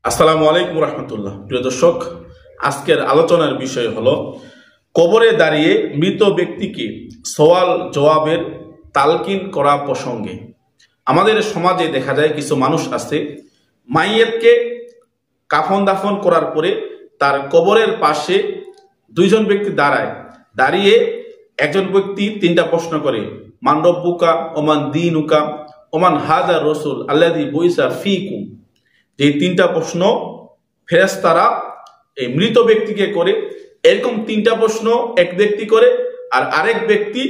আসসালামু আলাইকুম রহমতুল্লাহ। প্রিয় দর্শক, আজকের আলোচনার বিষয় হলো কবরে দাঁড়িয়ে মৃত ব্যক্তিকে সওয়াল জবাবের তালকিন করা প্রসঙ্গে। আমাদের সমাজে দেখা যায় কিছু মানুষ আছে, মাইয়েতকে কাফন দাফন করার পরে তার কবরের পাশে দুইজন ব্যক্তি দাঁড়িয়ে একজন ব্যক্তি তিনটা প্রশ্ন করে, মান রব্বুকা ওমান দীনুকা ওমান হাযা রাসূল আল্লাযী বুইসা ফীকুম। যে তিনটা প্রশ্ন ফেরেশতারা এই মৃত ব্যক্তিকে করে, এরকম তিনটা প্রশ্ন এক ব্যক্তি করে আর আরেক ব্যক্তি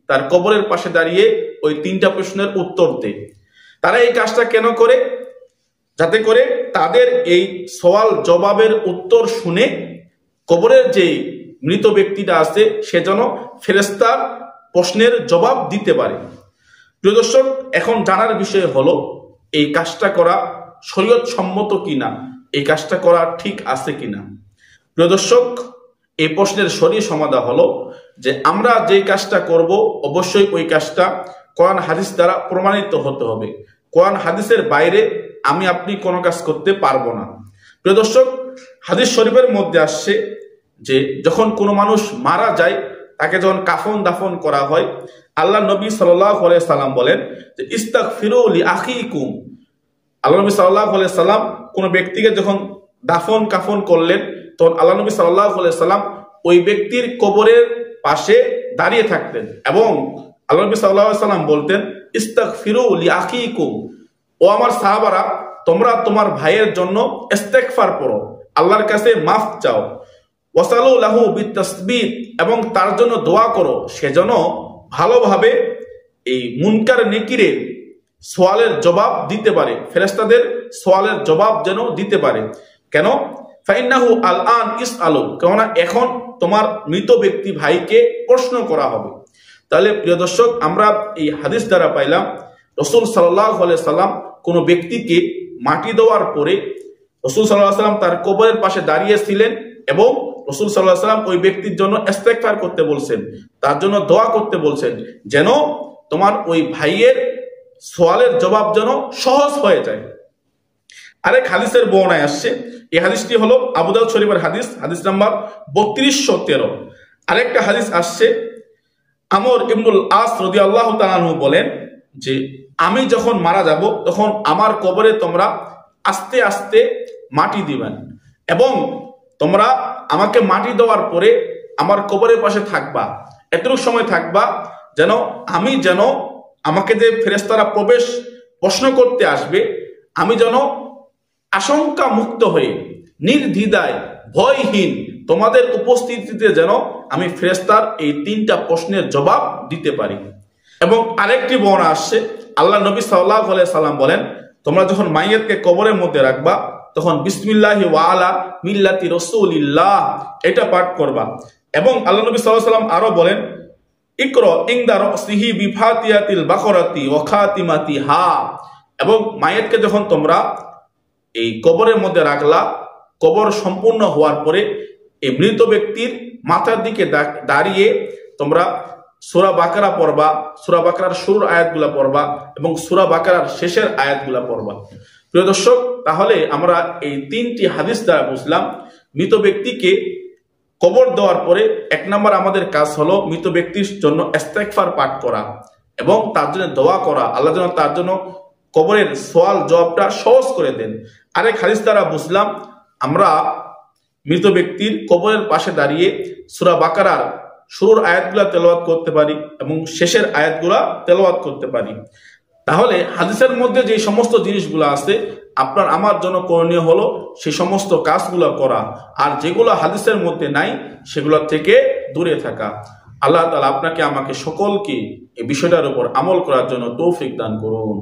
তার কবরের পাশে দাঁড়িয়ে ওই তিনটা প্রশ্নের উত্তর দেয়। তারা এই কাজটা কেন করে? যাতে করে তাদের এই সওয়াল জবাবের উত্তর শুনে কবরের যে মৃত ব্যক্তিটা আছে সে যেন ফেরেশতার প্রশ্নের জবাব দিতে পারে। প্রিয় দর্শক, এখন জানার বিষয় হলো এই কাজটা করা শরীয়ত সম্মত কিনা, এই কাজটা করা ঠিক আছে কিনা। প্রিয় দর্শক, এই প্রশ্নের সঠিক সমাধান হলো যে আমরা যে কাজটা করব অবশ্যই ওই কাজটা কোরআন হাদিস দ্বারা প্রমাণিত হতে হবে। কোরআন হাদিসের বাইরে আমি আপনি কোনো কাজ করতে পারবো না। প্রিয় দর্শক, হাদিস শরীফের মধ্যে আসছে যে যখন কোনো মানুষ মারা যায়, তাকে যখন কাফন দাফন করা হয়, আল্লাহ নবী সাল্লাল্লাহু আলাইহি সাল্লাম বলেন যে ইস্তাগফিরু লি আখিকুম। আল্লাহ নবী সাল্লাল্লাহু আলাইহি সাল্লাম কোনো ব্যক্তিকে যখন দাফন কাফন করলেন, তখন আল্লাহ নবী সাল্লাল্লাহু আলাইহি সাল্লাম ওই ব্যক্তির কবরের পাশে দাঁড়িয়ে থাকতেন এবং আল্লাহ নবী সাল্লাল্লাহু আলাইহি সাল্লাম বলতেন ইস্তাগফিরু লি আখিকুম, ও আমার সাহাবারা, তোমরা তোমার ভাইয়ের জন্য ইস্তেগফার পড়ো, আল্লাহর কাছে মাফ চাও। ওয়াসালু লাহু বিতাসবিত, এবং তার জন্য দোয়া করো সে যেন ভালোভাবে এই মুনকার নেকিরের সওয়ালের জবাব দিতে পারে, ফেরেশতাদের সওয়ালের জবাব যেন দিতে পারে। কেন? ফাইন্নাহু আলআন ইসআলু, কেননা এখন তোমার মৃত ব্যক্তি ভাইকে প্রশ্ন করা হবে। তাহলে প্রিয় দর্শক, আমরা এই হাদিস দ্বারা পাইলাম রাসূল সাল্লাল্লাহু আলাইহি সাল্লাম কোনো ব্যক্তিকে মাটি দেওয়ার পরে রাসূল সাল্লাল্লাহু আলাইহি সাল্লাম তার কবরের পাশে দাঁড়িয়েছিলেন এবং রাসূল সাল্লাল্লাহু আলাইহি সাল্লাম ওই ব্যক্তির জন্য ইস্তেগফার করতে বলছেন, তার জন্য দোয়া করতে বলছেন, যেন তোমার ওই ভাইয়ের সওয়ালের জবাব যেন সহজ হয়ে যায়। আরেক হাদিসের বর্ণনায় আসছে, এই হাদিসটি হলো আবু দাউদ শরীফের হাদিস, হাদিস নাম্বার 3213। আরেকটা হাদিস আসছে, আমর ইবনুল আস রাদিয়াল্লাহু তাআলা আনহু বলেন যে আমি যখন মারা যাব তখন আমার কবরে তোমরা আস্তে আস্তে মাটি দিবেন এবং তোমরা আমাকে মাটি দেওয়ার পরে আমার কবরের পাশে থাকবা, এতটুকু সময় থাকবা যেন আমাকে যে ফেরেশতারা প্রশ্ন করতে আসবে, আমি যেন আশঙ্কা মুক্ত হয়ে নির্দ্বিধায় ভয়হীন তোমাদের উপস্থিতিতে যেন আমি ফেরেশতার এই তিনটা প্রশ্নের জবাব দিতে পারি। এবং আরেকটি বর্ণনা আসছে, আল্লাহ নবী সাল্লাল্লাহু আলাইহি সাল্লাম বলেন তোমরা যখন মাইয়াতকে কবরের মধ্যে রাখবা তখন বিসমিল্লাহি ওয়া আলা মিল্লাতি রাসূলিল্লাহ এটা পাঠ করবা। এবং আল্লাহ নবী সাল্লাল্লাহু আলাইহি সাল্লাম আরো বলেন ইকরা ইনদা রাসিহি বিফাতিহাতিল বাকরাতি ওয়া খাতিমাতিহা। এবং মাইয়াতকে যখন তোমরা এই কবরের মধ্যে রাখলা, কবর সম্পূর্ণ হওয়ার পরে এই মৃত ব্যক্তির মাথার দিকে দাঁড়িয়ে তোমরা সূরা বাকারা পড়বা, সূরা বাকারার শুরুর আয়াতগুলা পড়বা এবং সূরা বাকারার শেষের আয়াতগুলা পড়বা। প্রিয় দর্শক, তাহলে আমরা এই তিনটি হাদিস দ্বারা বুঝলাম মৃত ব্যক্তিকে কবর দেওয়ার পরে এক নম্বর আমাদের কাজ হলো মৃত ব্যক্তির জন্য ইস্তেগফার পাঠ করা এবং তার জন্য দোয়া করা, আল্লাহ যেন তার জন্য কবরের সওয়াল জবাবটা সহজ করে দেন। আরেক হাদিস দ্বারা বুঝলাম আমরা মৃত ব্যক্তির কবরের পাশে দাঁড়িয়ে সূরা বাকারার শুরুর আয়াতগুলা তেলাওয়াত করতে পারি এবং শেষের আয়াতগুলা তেলাওয়াত করতে পারি। তাহলে হাদিসের মধ্যে যে সমস্ত জিনিসগুলো আছে আপনার আমার জন্য করণীয় হলো সেই সমস্ত কাজগুলো করা, আর যেগুলো হাদিসের মধ্যে নাই সেগুলো থেকে দূরে থাকা। আল্লাহ তাআলা আপনাকে আমাকে সকলকে এই বিষয়টার উপর আমল করার জন্য তৌফিক দান করুন।